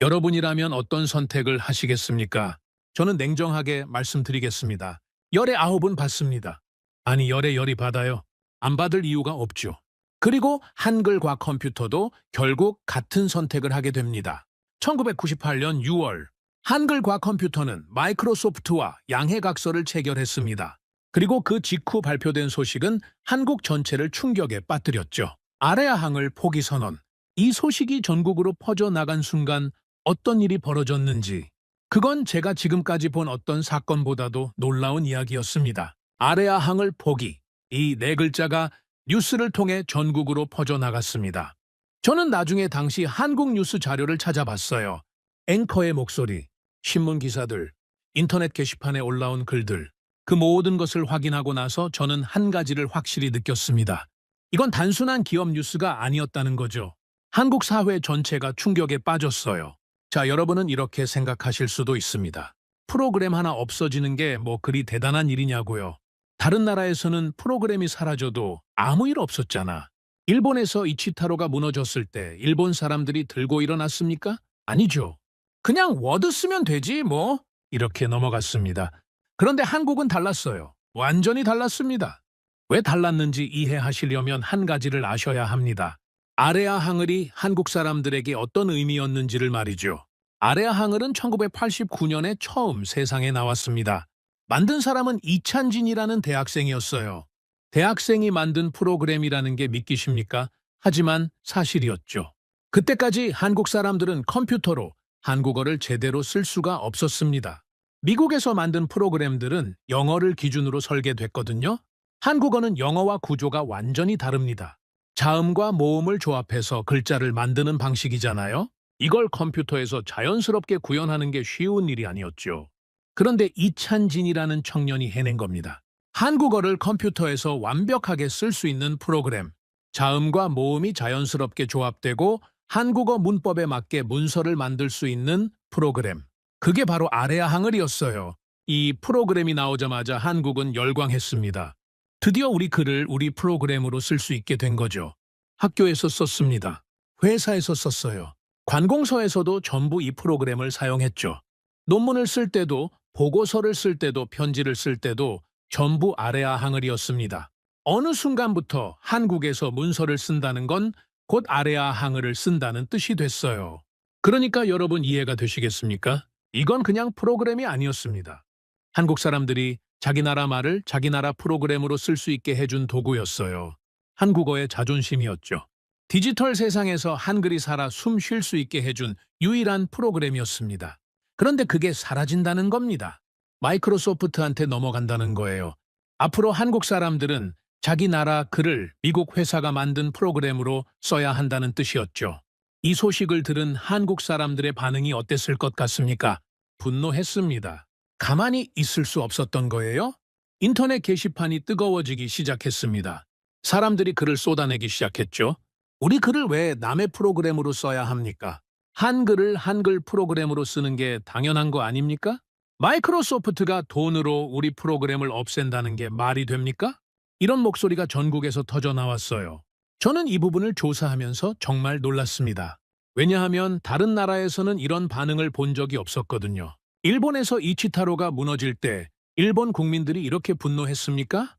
여러분이라면 어떤 선택을 하시겠습니까? 저는 냉정하게 말씀드리겠습니다. 열에 9은 받습니다. 아니, 열에 10이 받아요. 안 받을 이유가 없죠. 그리고 한글과 컴퓨터도 결국 같은 선택을 하게 됩니다. 1998년 6월, 한글과 컴퓨터는 마이크로소프트와 양해각서를 체결했습니다. 그리고 그 직후 발표된 소식은 한국 전체를 충격에 빠뜨렸죠. 아레아항을 포기 선언. 이 소식이 전국으로 퍼져나간 순간 어떤 일이 벌어졌는지, 그건 제가 지금까지 본 어떤 사건보다도 놀라운 이야기였습니다. 아레아항을 포기. 이 네 글자가 뉴스를 통해 전국으로 퍼져나갔습니다. 저는 나중에 당시 한국 뉴스 자료를 찾아봤어요. 앵커의 목소리, 신문 기사들, 인터넷 게시판에 올라온 글들, 그 모든 것을 확인하고 나서 저는 한 가지를 확실히 느꼈습니다. 이건 단순한 기업 뉴스가 아니었다는 거죠. 한국 사회 전체가 충격에 빠졌어요. 자, 여러분은 이렇게 생각하실 수도 있습니다. 프로그램 하나 없어지는 게 뭐 그리 대단한 일이냐고요. 다른 나라에서는 프로그램이 사라져도 아무 일 없었잖아. 일본에서 이치타로가 무너졌을 때 일본 사람들이 들고 일어났습니까? 아니죠. 그냥 워드 쓰면 되지 뭐. 이렇게 넘어갔습니다. 그런데 한국은 달랐어요. 완전히 달랐습니다. 왜 달랐는지 이해하시려면 한 가지를 아셔야 합니다. 아레아 항을이 한국 사람들에게 어떤 의미였는지를 말이죠. 아레아 항을은 1989년에 처음 세상에 나왔습니다. 만든 사람은 이찬진이라는 대학생이었어요. 대학생이 만든 프로그램이라는 게 믿기십니까? 하지만 사실이었죠. 그때까지 한국 사람들은 컴퓨터로 한국어를 제대로 쓸 수가 없었습니다. 미국에서 만든 프로그램들은 영어를 기준으로 설계됐거든요. 한국어는 영어와 구조가 완전히 다릅니다. 자음과 모음을 조합해서 글자를 만드는 방식이잖아요. 이걸 컴퓨터에서 자연스럽게 구현하는 게 쉬운 일이 아니었죠. 그런데 이찬진이라는 청년이 해낸 겁니다. 한국어를 컴퓨터에서 완벽하게 쓸 수 있는 프로그램. 자음과 모음이 자연스럽게 조합되고 한국어 문법에 맞게 문서를 만들 수 있는 프로그램. 그게 바로 아레아 항을이었어요. 이 프로그램이 나오자마자 한국은 열광했습니다. 드디어 우리 글을 우리 프로그램으로 쓸 수 있게 된 거죠. 학교에서 썼습니다. 회사에서 썼어요. 관공서에서도 전부 이 프로그램을 사용했죠. 논문을 쓸 때도, 보고서를 쓸 때도, 편지를 쓸 때도 전부 아레아 항을이었습니다. 어느 순간부터 한국에서 문서를 쓴다는 건 곧 아레아 항을을 쓴다는 뜻이 됐어요. 그러니까 여러분 이해가 되시겠습니까? 이건 그냥 프로그램이 아니었습니다. 한국 사람들이 자기 나라 말을 자기 나라 프로그램으로 쓸 수 있게 해준 도구였어요. 한국어의 자존심이었죠. 디지털 세상에서 한글이 살아 숨 쉴 수 있게 해준 유일한 프로그램이었습니다. 그런데 그게 사라진다는 겁니다. 마이크로소프트한테 넘어간다는 거예요. 앞으로 한국 사람들은 자기 나라 글을 미국 회사가 만든 프로그램으로 써야 한다는 뜻이었죠. 이 소식을 들은 한국 사람들의 반응이 어땠을 것 같습니까? 분노했습니다. 가만히 있을 수 없었던 거예요? 인터넷 게시판이 뜨거워지기 시작했습니다. 사람들이 글을 쏟아내기 시작했죠. 우리 글을 왜 남의 프로그램으로 써야 합니까? 한글을 한글 프로그램으로 쓰는 게 당연한 거 아닙니까? 마이크로소프트가 돈으로 우리 프로그램을 없앤다는 게 말이 됩니까? 이런 목소리가 전국에서 터져 나왔어요. 저는 이 부분을 조사하면서 정말 놀랐습니다. 왜냐하면 다른 나라에서는 이런 반응을 본 적이 없었거든요. 일본에서 이치타로가 무너질 때 일본 국민들이 이렇게 분노했습니까?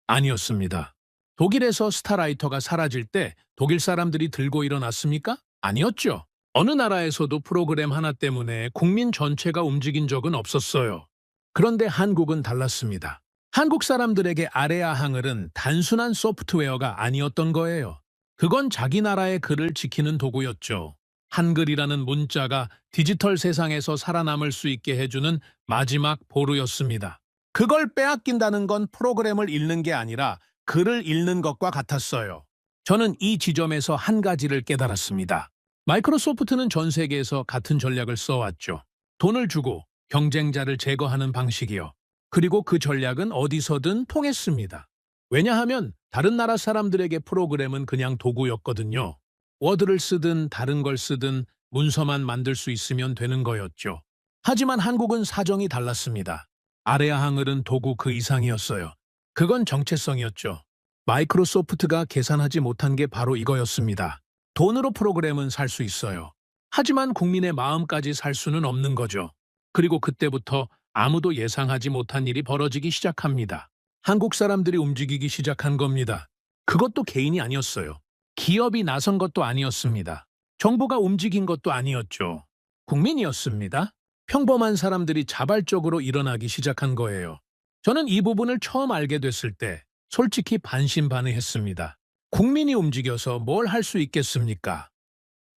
아니었습니다. 독일에서 스타라이터가 사라질 때 독일 사람들이 들고 일어났습니까? 아니었죠. 어느 나라에서도 프로그램 하나 때문에 국민 전체가 움직인 적은 없었어요. 그런데 한국은 달랐습니다. 한국 사람들에게 아레아 항을은 단순한 소프트웨어가 아니었던 거예요. 그건 자기 나라의 글을 지키는 도구였죠. 한글이라는 문자가 디지털 세상에서 살아남을 수 있게 해주는 마지막 보루였습니다. 그걸 빼앗긴다는 건 프로그램을 읽는 게 아니라 글을 읽는 것과 같았어요. 저는 이 지점에서 한 가지를 깨달았습니다. 마이크로소프트는 전 세계에서 같은 전략을 써왔죠. 돈을 주고 경쟁자를 제거하는 방식이요. 그리고 그 전략은 어디서든 통했습니다. 왜냐하면 다른 나라 사람들에게 프로그램은 그냥 도구였거든요. 워드를 쓰든 다른 걸 쓰든 문서만 만들 수 있으면 되는 거였죠. 하지만 한국은 사정이 달랐습니다. 아레아 항을은 도구 그 이상이었어요. 그건 정체성이었죠. 마이크로소프트가 계산하지 못한 게 바로 이거였습니다. 돈으로 프로그램은 살 수 있어요. 하지만 국민의 마음까지 살 수는 없는 거죠. 그리고 그때부터 아무도 예상하지 못한 일이 벌어지기 시작합니다. 한국 사람들이 움직이기 시작한 겁니다. 그것도 개인이 아니었어요. 기업이 나선 것도 아니었습니다. 정부가 움직인 것도 아니었죠. 국민이었습니다. 평범한 사람들이 자발적으로 일어나기 시작한 거예요. 저는 이 부분을 처음 알게 됐을 때 솔직히 반신반의했습니다. 국민이 움직여서 뭘 할 수 있겠습니까?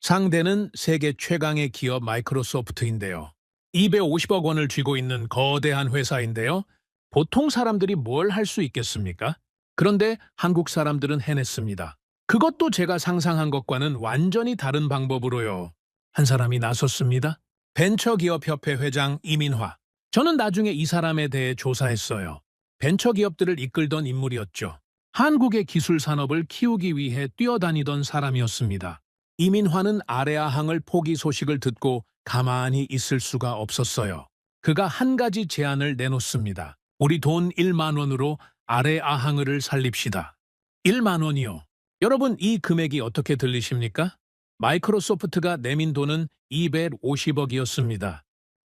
상대는 세계 최강의 기업 마이크로소프트인데요. 250억 원을 쥐고 있는 거대한 회사인데요. 보통 사람들이 뭘 할 수 있겠습니까? 그런데 한국 사람들은 해냈습니다. 그것도 제가 상상한 것과는 완전히 다른 방법으로요. 한 사람이 나섰습니다. 벤처기업협회 회장 이민화. 저는 나중에 이 사람에 대해 조사했어요. 벤처기업들을 이끌던 인물이었죠. 한국의 기술 산업을 키우기 위해 뛰어다니던 사람이었습니다. 이민화는 아레아 항을 포기 소식을 듣고 가만히 있을 수가 없었어요. 그가 한 가지 제안을 내놓습니다. 우리 돈 1만 원으로 아래 아항을 살립시다. 1만 원이요. 여러분, 이 금액이 어떻게 들리십니까? 마이크로소프트가 내민 돈은 250억이었습니다.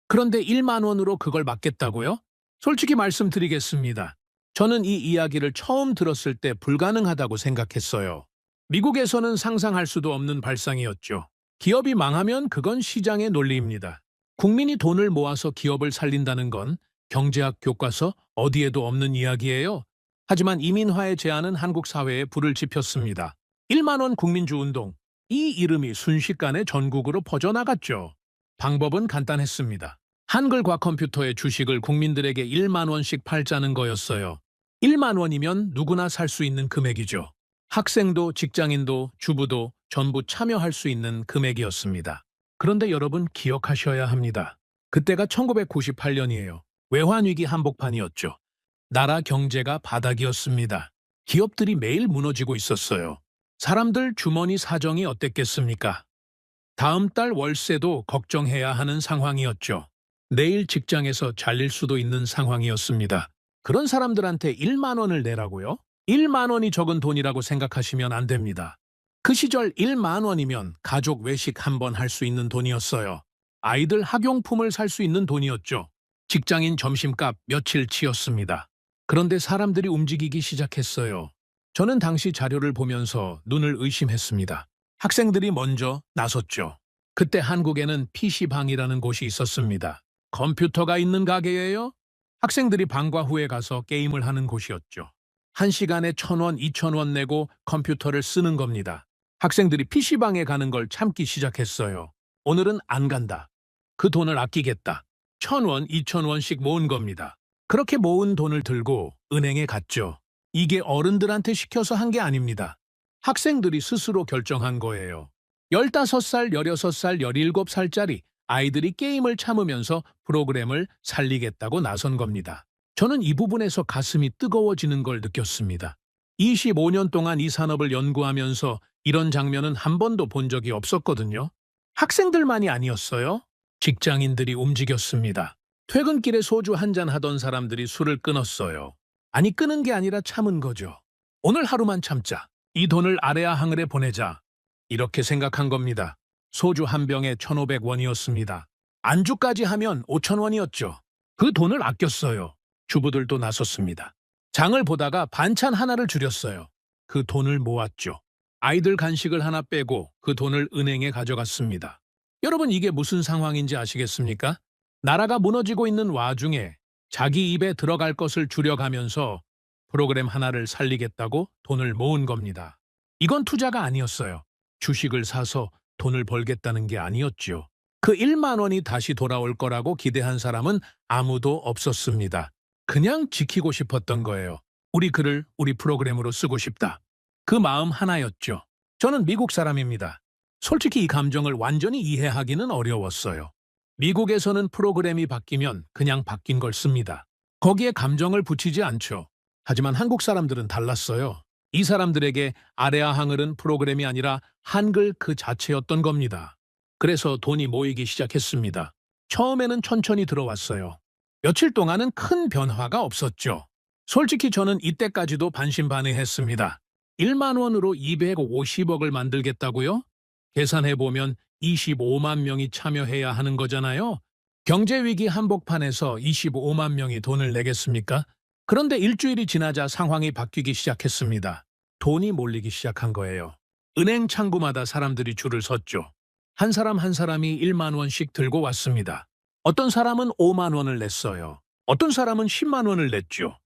그런데 1만 원으로 그걸 막겠다고요? 솔직히 말씀드리겠습니다. 저는 이 이야기를 처음 들었을 때 불가능하다고 생각했어요. 미국에서는 상상할 수도 없는 발상이었죠. 기업이 망하면 그건 시장의 논리입니다. 국민이 돈을 모아서 기업을 살린다는 건 경제학 교과서 어디에도 없는 이야기예요. 하지만 이민화의 제안은 한국 사회에 불을 지폈습니다. 1만 원 국민주 운동. 이 이름이 순식간에 전국으로 퍼져나갔죠. 방법은 간단했습니다. 한글과 컴퓨터의 주식을 국민들에게 1만 원씩 팔자는 거였어요. 1만 원이면 누구나 살 수 있는 금액이죠. 학생도 직장인도 주부도 전부 참여할 수 있는 금액이었습니다. 그런데 여러분 기억하셔야 합니다. 그때가 1998년이에요. 외환위기 한복판이었죠. 나라 경제가 바닥이었습니다. 기업들이 매일 무너지고 있었어요. 사람들 주머니 사정이 어땠겠습니까? 다음 달 월세도 걱정해야 하는 상황이었죠. 내일 직장에서 잘릴 수도 있는 상황이었습니다. 그런 사람들한테 1만 원을 내라고요? 1만 원이 적은 돈이라고 생각하시면 안 됩니다. 그 시절 1만 원이면 가족 외식 한 번 할 수 있는 돈이었어요. 아이들 학용품을 살 수 있는 돈이었죠. 직장인 점심값 며칠치였습니다. 그런데 사람들이 움직이기 시작했어요. 저는 당시 자료를 보면서 눈을 의심했습니다. 학생들이 먼저 나섰죠. 그때 한국에는 PC방이라는 곳이 있었습니다. 컴퓨터가 있는 가게예요? 학생들이 방과 후에 가서 게임을 하는 곳이었죠. 1시간에 1,000원, 2,000원 내고 컴퓨터를 쓰는 겁니다. 학생들이 PC방에 가는 걸 참기 시작했어요. 오늘은 안 간다. 그 돈을 아끼겠다. 1,000원, 2,000원씩 모은 겁니다. 그렇게 모은 돈을 들고 은행에 갔죠. 이게 어른들한테 시켜서 한 게 아닙니다. 학생들이 스스로 결정한 거예요. 15살, 16살, 17살짜리 아이들이 게임을 참으면서 프로그램을 살리겠다고 나선 겁니다. 저는 이 부분에서 가슴이 뜨거워지는 걸 느꼈습니다. 25년 동안 이 산업을 연구하면서 이런 장면은 한 번도 본 적이 없었거든요. 학생들만이 아니었어요. 직장인들이 움직였습니다. 퇴근길에 소주 한잔 하던 사람들이 술을 끊었어요. 아니, 끊은 게 아니라 참은 거죠. 오늘 하루만 참자. 이 돈을 아래아 항을에 보내자. 이렇게 생각한 겁니다. 소주 한 병에 1,500원이었습니다. 안주까지 하면 5,000원이었죠. 그 돈을 아꼈어요. 주부들도 나섰습니다. 장을 보다가 반찬 하나를 줄였어요. 그 돈을 모았죠. 아이들 간식을 하나 빼고 그 돈을 은행에 가져갔습니다. 여러분, 이게 무슨 상황인지 아시겠습니까? 나라가 무너지고 있는 와중에 자기 입에 들어갈 것을 줄여가면서 프로그램 하나를 살리겠다고 돈을 모은 겁니다. 이건 투자가 아니었어요. 주식을 사서 돈을 벌겠다는 게 아니었죠. 그 1만 원이 다시 돌아올 거라고 기대한 사람은 아무도 없었습니다. 그냥 지키고 싶었던 거예요. 우리 글을 우리 프로그램으로 쓰고 싶다. 그 마음 하나였죠. 저는 미국 사람입니다. 솔직히 이 감정을 완전히 이해하기는 어려웠어요. 미국에서는 프로그램이 바뀌면 그냥 바뀐 걸 씁니다. 거기에 감정을 붙이지 않죠. 하지만 한국 사람들은 달랐어요. 이 사람들에게 아래아 항을은 프로그램이 아니라 한글 그 자체였던 겁니다. 그래서 돈이 모이기 시작했습니다. 처음에는 천천히 들어왔어요. 며칠 동안은 큰 변화가 없었죠. 솔직히 저는 이때까지도 반신반의했습니다. 1만 원으로 250억을 만들겠다고요? 계산해보면 25만 명이 참여해야 하는 거잖아요. 경제위기 한복판에서 25만 명이 돈을 내겠습니까? 그런데 일주일이 지나자 상황이 바뀌기 시작했습니다. 돈이 몰리기 시작한 거예요. 은행 창구마다 사람들이 줄을 섰죠. 한 사람 한 사람이 1만 원씩 들고 왔습니다. 어떤 사람은 5만 원을 냈어요. 어떤 사람은 10만 원을 냈죠.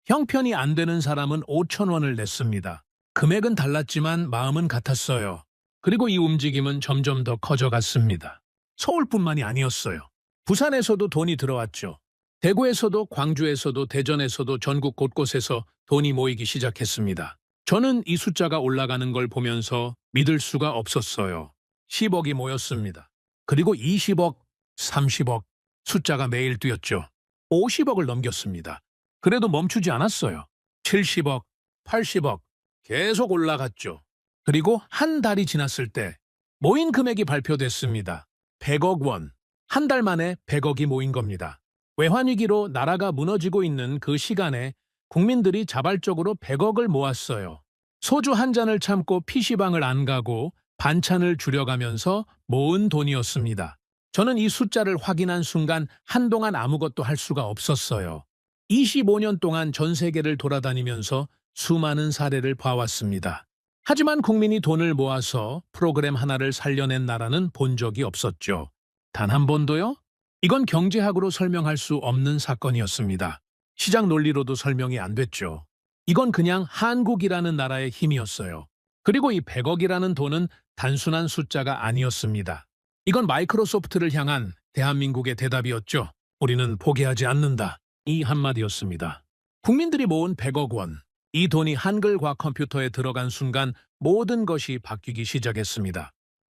형편이 안 되는 사람은 5천 원을 냈습니다. 금액은 달랐지만 마음은 같았어요. 그리고 이 움직임은 점점 더 커져갔습니다. 서울뿐만이 아니었어요. 부산에서도 돈이 들어왔죠. 대구에서도 광주에서도 대전에서도 전국 곳곳에서 돈이 모이기 시작했습니다. 저는 이 숫자가 올라가는 걸 보면서 믿을 수가 없었어요. 10억이 모였습니다. 그리고 20억, 30억, 숫자가 매일 뛰었죠. 50억을 넘겼습니다. 그래도 멈추지 않았어요. 70억, 80억, 계속 올라갔죠. 그리고 한 달이 지났을 때 모인 금액이 발표됐습니다. 100억 원. 한 달 만에 100억이 모인 겁니다. 외환위기로 나라가 무너지고 있는 그 시간에 국민들이 자발적으로 100억을 모았어요. 소주 한 잔을 참고 PC방을 안 가고 반찬을 줄여가면서 모은 돈이었습니다. 저는 이 숫자를 확인한 순간 한동안 아무것도 할 수가 없었어요. 25년 동안 전 세계를 돌아다니면서 수많은 사례를 봐왔습니다. 하지만 국민이 돈을 모아서 프로그램 하나를 살려낸 나라는 본 적이 없었죠. 단 한 번도요? 이건 경제학으로 설명할 수 없는 사건이었습니다. 시장 논리로도 설명이 안 됐죠. 이건 그냥 한국이라는 나라의 힘이었어요. 그리고 이 100억이라는 돈은 단순한 숫자가 아니었습니다. 이건 마이크로소프트를 향한 대한민국의 대답이었죠. 우리는 포기하지 않는다. 이 한마디였습니다. 국민들이 모은 100억 원. 이 돈이 한글과 컴퓨터에 들어간 순간 모든 것이 바뀌기 시작했습니다.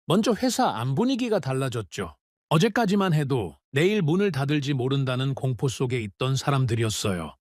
먼저 회사 안 분위기가 달라졌죠. 어제까지만 해도 내일 문을 닫을지 모른다는 공포 속에 있던 사람들이었어요.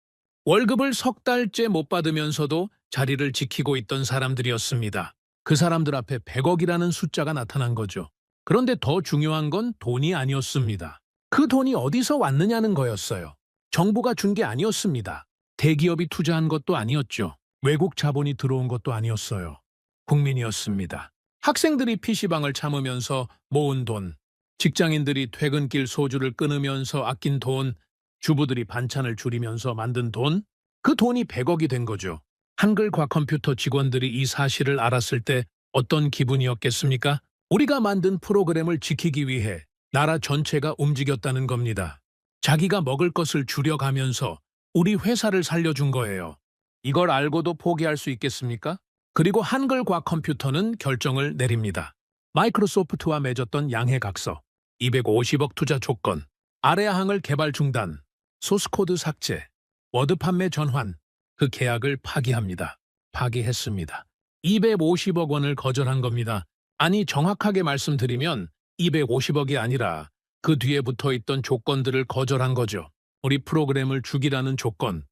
월급을 석 달째 못 받으면서도 자리를 지키고 있던 사람들이었습니다. 그 사람들 앞에 100억이라는 숫자가 나타난 거죠. 그런데 더 중요한 건 돈이 아니었습니다. 그 돈이 어디서 왔느냐는 거였어요. 정부가 준 게 아니었습니다. 대기업이 투자한 것도 아니었죠. 외국 자본이 들어온 것도 아니었어요. 국민이었습니다. 학생들이 PC방을 참으면서 모은 돈, 직장인들이 퇴근길 소주를 끊으면서 아낀 돈, 주부들이 반찬을 줄이면서 만든 돈, 그 돈이 100억이 된 거죠. 한글과 컴퓨터 직원들이 이 사실을 알았을 때 어떤 기분이었겠습니까? 우리가 만든 프로그램을 지키기 위해 나라 전체가 움직였다는 겁니다. 자기가 먹을 것을 줄여가면서 우리 회사를 살려준 거예요. 이걸 알고도 포기할 수 있겠습니까? 그리고 한글과 컴퓨터는 결정을 내립니다. 마이크로소프트와 맺었던 양해각서, 250억 투자 조건, 아레아항을 개발 중단, 소스코드 삭제, 워드 판매 전환, 그 계약을 파기합니다. 파기했습니다. 250억 원을 거절한 겁니다. 아니, 정확하게 말씀드리면 250억이 아니라 그 뒤에 붙어있던 조건들을 거절한 거죠. 우리 프로그램을 죽이라는 조건,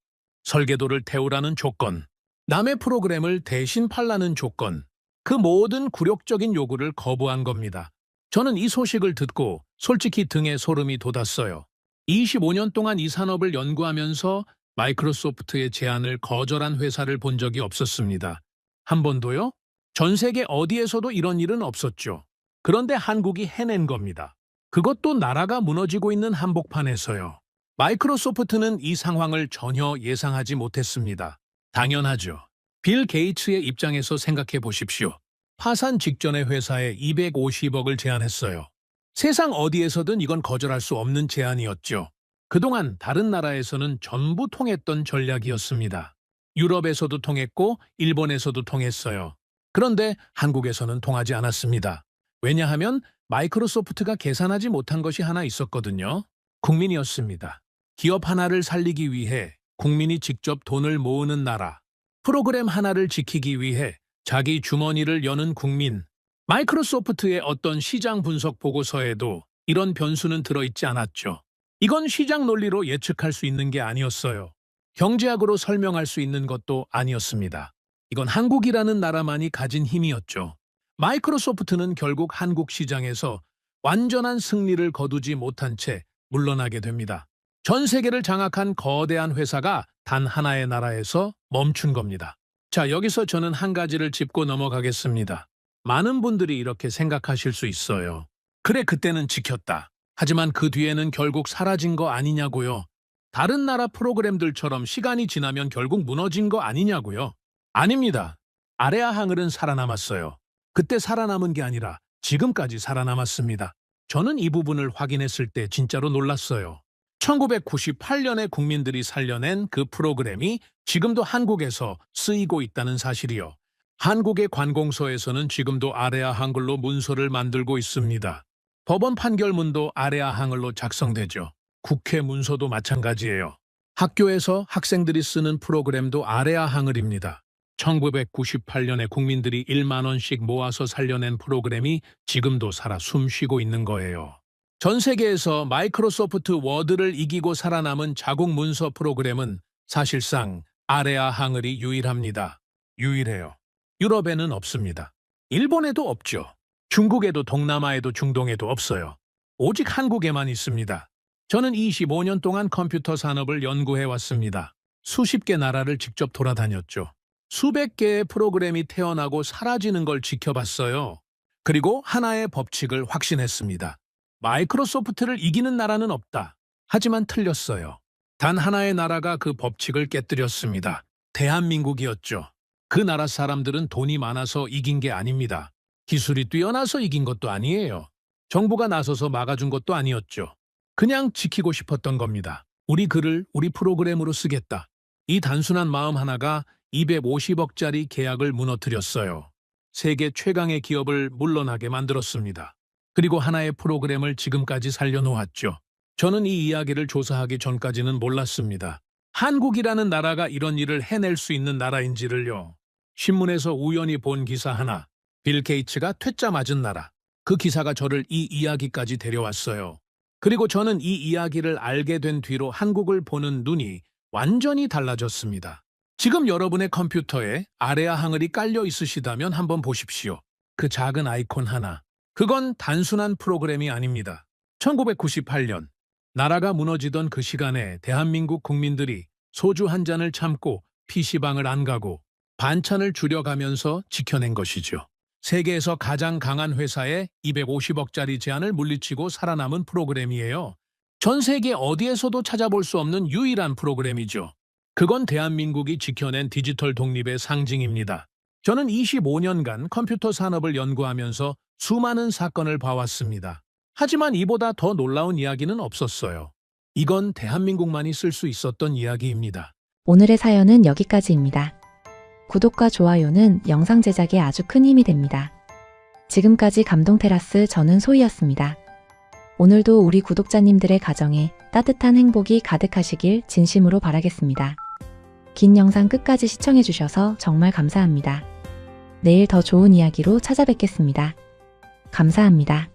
설계도를 태우라는 조건, 남의 프로그램을 대신 팔라는 조건, 그 모든 굴욕적인 요구를 거부한 겁니다. 저는 이 소식을 듣고 솔직히 등에 소름이 돋았어요. 25년 동안 이 산업을 연구하면서 마이크로소프트의 제안을 거절한 회사를 본 적이 없었습니다. 한 번도요? 전 세계 어디에서도 이런 일은 없었죠. 그런데 한국이 해낸 겁니다. 그것도 나라가 무너지고 있는 한복판에서요. 마이크로소프트는 이 상황을 전혀 예상하지 못했습니다. 당연하죠. 빌 게이츠의 입장에서 생각해 보십시오. 파산 직전의 회사에 250억을 제안했어요. 세상 어디에서든 이건 거절할 수 없는 제안이었죠. 그동안 다른 나라에서는 전부 통했던 전략이었습니다. 유럽에서도 통했고 일본에서도 통했어요. 그런데 한국에서는 통하지 않았습니다. 왜냐하면 마이크로소프트가 계산하지 못한 것이 하나 있었거든요. 국민이었습니다. 기업 하나를 살리기 위해 국민이 직접 돈을 모으는 나라, 프로그램 하나를 지키기 위해 자기 주머니를 여는 국민. 마이크로소프트의 어떤 시장 분석 보고서에도 이런 변수는 들어있지 않았죠. 이건 시장 논리로 예측할 수 있는 게 아니었어요. 경제학으로 설명할 수 있는 것도 아니었습니다. 이건 한국이라는 나라만이 가진 힘이었죠. 마이크로소프트는 결국 한국 시장에서 완전한 승리를 거두지 못한 채 물러나게 됩니다. 전 세계를 장악한 거대한 회사가 단 하나의 나라에서 멈춘 겁니다. 자, 여기서 저는 한 가지를 짚고 넘어가겠습니다. 많은 분들이 이렇게 생각하실 수 있어요. 그래, 그때는 지켰다. 하지만 그 뒤에는 결국 사라진 거 아니냐고요. 다른 나라 프로그램들처럼 시간이 지나면 결국 무너진 거 아니냐고요. 아닙니다. 아레아 항을은 살아남았어요. 그때 살아남은 게 아니라 지금까지 살아남았습니다. 저는 이 부분을 확인했을 때 진짜로 놀랐어요. 1998년에 국민들이 살려낸 그 프로그램이 지금도 한국에서 쓰이고 있다는 사실이요. 한국의 관공서에서는 지금도 아레아 한글로 문서를 만들고 있습니다. 법원 판결문도 아레아 한글로 작성되죠. 국회 문서도 마찬가지예요. 학교에서 학생들이 쓰는 프로그램도 아레아 한글입니다. 1998년에 국민들이 1만 원씩 모아서 살려낸 프로그램이 지금도 살아 숨쉬고 있는 거예요. 전 세계에서 마이크로소프트 워드를 이기고 살아남은 자국 문서 프로그램은 사실상 아레아 한글이 유일합니다. 유일해요. 유럽에는 없습니다. 일본에도 없죠. 중국에도 동남아에도 중동에도 없어요. 오직 한국에만 있습니다. 저는 25년 동안 컴퓨터 산업을 연구해 왔습니다. 수십 개 나라를 직접 돌아다녔죠. 수백 개의 프로그램이 태어나고 사라지는 걸 지켜봤어요. 그리고 하나의 법칙을 확신했습니다. 마이크로소프트를 이기는 나라는 없다. 하지만 틀렸어요. 단 하나의 나라가 그 법칙을 깨뜨렸습니다. 대한민국이었죠. 그 나라 사람들은 돈이 많아서 이긴 게 아닙니다. 기술이 뛰어나서 이긴 것도 아니에요. 정부가 나서서 막아준 것도 아니었죠. 그냥 지키고 싶었던 겁니다. 우리 글을 우리 프로그램으로 쓰겠다. 이 단순한 마음 하나가 250억짜리 계약을 무너뜨렸어요. 세계 최강의 기업을 물러나게 만들었습니다. 그리고 하나의 프로그램을 지금까지 살려놓았죠. 저는 이 이야기를 조사하기 전까지는 몰랐습니다. 한국이라는 나라가 이런 일을 해낼 수 있는 나라인지를요. 신문에서 우연히 본 기사 하나, 빌 게이츠가 퇴짜 맞은 나라. 그 기사가 저를 이 이야기까지 데려왔어요. 그리고 저는 이 이야기를 알게 된 뒤로 한국을 보는 눈이 완전히 달라졌습니다. 지금 여러분의 컴퓨터에 아래아 항을이 깔려 있으시다면 한번 보십시오. 그 작은 아이콘 하나. 그건 단순한 프로그램이 아닙니다. 1998년, 나라가 무너지던 그 시간에 대한민국 국민들이 소주 한 잔을 참고 PC방을 안 가고 반찬을 줄여가면서 지켜낸 것이죠. 세계에서 가장 강한 회사에 250억짜리 제안을 물리치고 살아남은 프로그램이에요. 전 세계 어디에서도 찾아볼 수 없는 유일한 프로그램이죠. 그건 대한민국이 지켜낸 디지털 독립의 상징입니다. 저는 25년간 컴퓨터 산업을 연구하면서 수많은 사건을 봐왔습니다. 하지만 이보다 더 놀라운 이야기는 없었어요. 이건 대한민국만이 쓸 수 있었던 이야기입니다. 오늘의 사연은 여기까지입니다. 구독과 좋아요는 영상 제작에 아주 큰 힘이 됩니다. 지금까지 감동테라스 저는 소희였습니다. 오늘도 우리 구독자님들의 가정에 따뜻한 행복이 가득하시길 진심으로 바라겠습니다. 긴 영상 끝까지 시청해주셔서 정말 감사합니다. 내일 더 좋은 이야기로 찾아뵙겠습니다. 감사합니다.